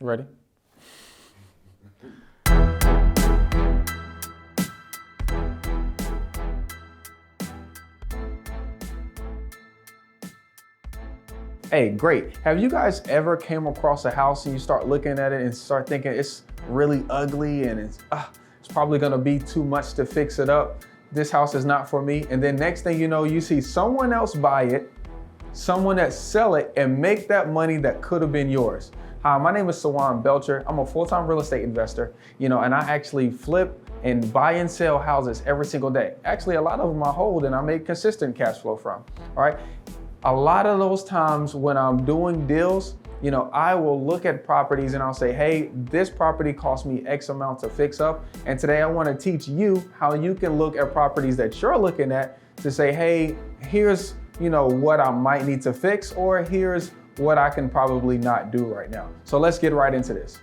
Ready? Hey, great. Have you guys ever came across a house and you start looking at it and start thinking it's really ugly and it's probably gonna be too much to fix it up. This house is not for me. And then next thing you know, you see someone else buy it, someone that sell it and make that money that could have been yours. Hi, my name is Sawan Belcher. I'm a full-time real estate investor, and I actually flip and buy and sell houses every single day. Actually, a lot of them I hold and I make consistent cash flow from, all right? A lot of those times when I'm doing deals, I will look at properties and I'll say, hey, this property cost me X amount to fix up. And today I want to teach you how you can look at properties that you're looking at to say, hey, here's, what I might need to fix, or here's what I can probably not do right now. So let's get right into this.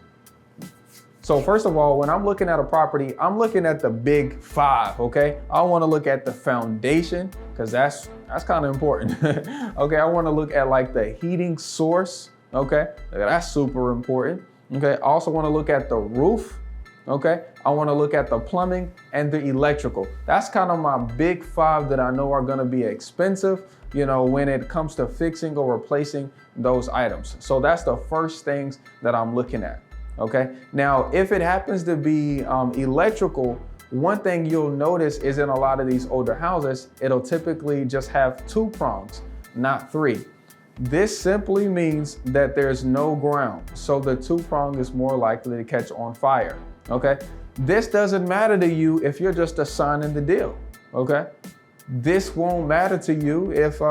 So first of all, when I'm looking at a property, I'm looking at the big five, okay? I want to look at the foundation because that's kind of important. Okay, I want to look at like the heating source, okay? That's super important. Okay, I also want to look at the roof, okay? I want to look at the plumbing and the electrical. That's kind of my big five that I know are going to be expensive, when it comes to fixing or replacing those items. So that's the first things that I'm looking at. Okay, now if it happens to be electrical, one thing you'll notice is in a lot of these older houses, it'll typically just have 2 prongs, not 3. This simply means that there's no ground, so the 2 prong is more likely to catch on fire. Okay, this doesn't matter to you if you're just assigning the deal. Okay, this won't matter to you if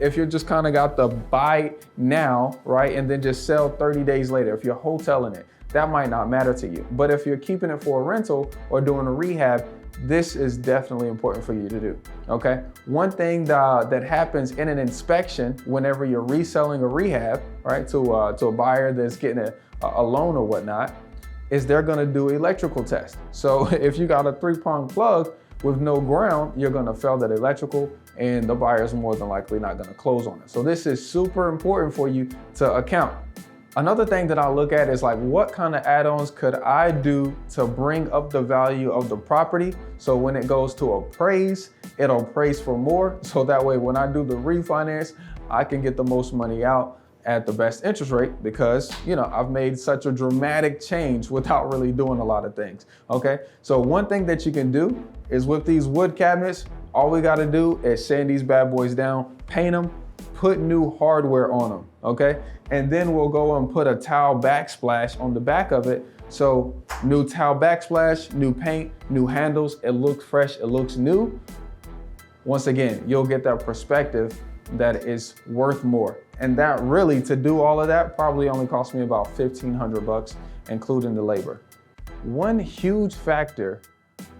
if you're just kind of got the buy now, right, and then just sell 30 days later. If you're wholesaling it, that might not matter to you. But if you're keeping it for a rental or doing a rehab, this is definitely important for you to do. Okay, one thing that happens in an inspection whenever you're reselling a rehab, right, to a buyer that's getting a loan or whatnot, is they're going to do electrical test. So if you got a 3-prong plug with no ground, you're gonna fail that electrical and the buyer's more than likely not gonna close on it. So this is super important for you to account. Another thing that I look at is like, what kind of add-ons could I do to bring up the value of the property? So when it goes to appraise, it'll appraise for more. So that way, when I do the refinance, I can get the most money out at the best interest rate because, I've made such a dramatic change without really doing a lot of things, okay? So one thing that you can do is with these wood cabinets, all we gotta do is sand these bad boys down, paint them, put new hardware on them, okay? And then we'll go and put a tile backsplash on the back of it. So new tile backsplash, new paint, new handles, it looks fresh, it looks new. Once again, you'll get that perspective that is worth more. And that really, to do all of that, probably only cost me about $1,500, including the labor. One huge factor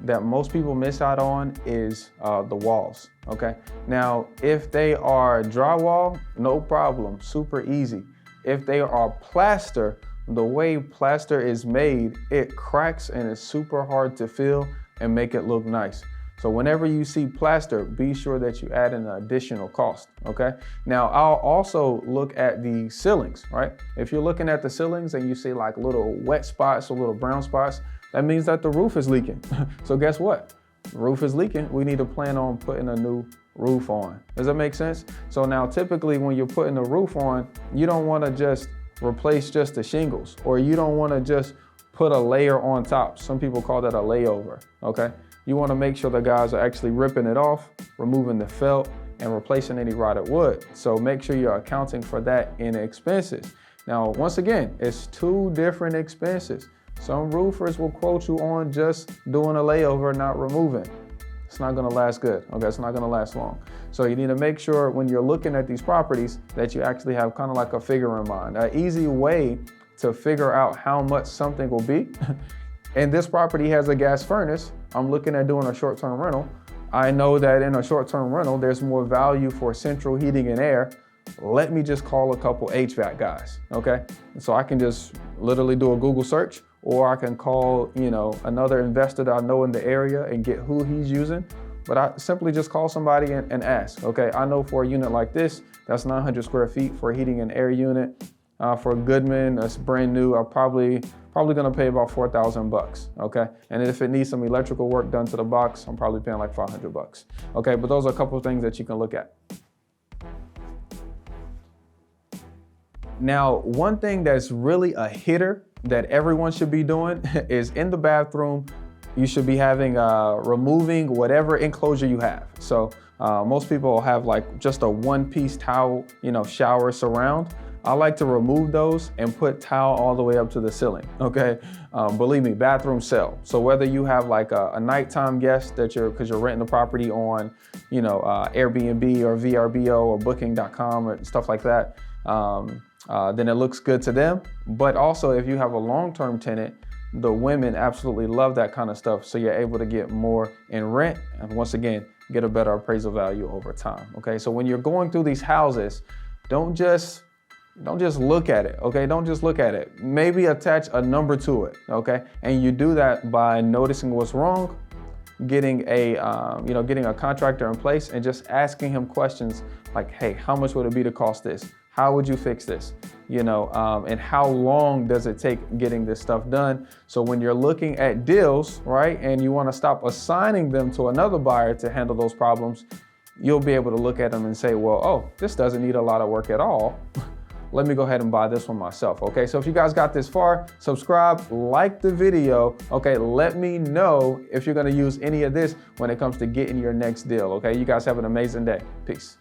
that most people miss out on is the walls, okay? Now, if they are drywall, no problem, super easy. If they are plaster, the way plaster is made, it cracks and it's super hard to fill and make it look nice. So whenever you see plaster, be sure that you add an additional cost, okay? Now, I'll also look at the ceilings, right? If you're looking at the ceilings and you see like little wet spots or little brown spots, that means that the roof is leaking. So guess what? The roof is leaking. We need to plan on putting a new roof on. Does that make sense? So now typically when you're putting the roof on, you don't want to just replace just the shingles, or you don't want to just put a layer on top. Some people call that a layover, okay? You want to make sure the guys are actually ripping it off, removing the felt, and replacing any rotted wood. So make sure you're accounting for that in expenses. Now, once again, it's 2 different expenses. Some roofers will quote you on just doing a layover, not removing. It's not gonna last good, okay? It's not gonna last long. So you need to make sure when you're looking at these properties that you actually have kind of like a figure in mind. An easy way to figure out how much something will be. And this property has a gas furnace. I'm looking at doing a short-term rental. I know that in a short-term rental, there's more value for central heating and air. Let me just call a couple HVAC guys, okay? So I can just literally do a Google search, or I can call, another investor that I know in the area and get who he's using. But I simply just call somebody and ask, okay? I know for a unit like this, that's 900 square feet for a heating and air unit. for a Goodman that's brand new, I'm probably gonna pay about 4,000 bucks, okay? And if it needs some electrical work done to the box, I'm probably paying like 500 bucks, okay? But those are a couple of things that you can look at. Now, one thing that's really a hitter that everyone should be doing is in the bathroom, you should be having removing whatever enclosure you have. So most people have like just a one-piece towel, shower surround. I like to remove those and put towel all the way up to the ceiling, okay? Believe me, bathrooms sell. So whether you have like a nighttime guest because you're renting the property on, Airbnb or VRBO or Booking.com or stuff like that, then it looks good to them. But also if you have a long-term tenant, the women absolutely love that kind of stuff. So you're able to get more in rent. And once again, get a better appraisal value over time, okay? So when you're going through these houses, don't just look at it, okay? Don't just look at it. Maybe attach a number to it, okay? And you do that by noticing what's wrong, getting a contractor in place and just asking him questions like, hey, how much would it be to cost this? How would you fix this? And how long does it take getting this stuff done? So when you're looking at deals, right, and you want to stop assigning them to another buyer to handle those problems, you'll be able to look at them and say, well, oh, this doesn't need a lot of work at all. Let me go ahead and buy this one myself, okay? So if you guys got this far, subscribe, like the video, okay? Let me know if you're gonna use any of this when it comes to getting your next deal, okay? You guys have an amazing day. Peace.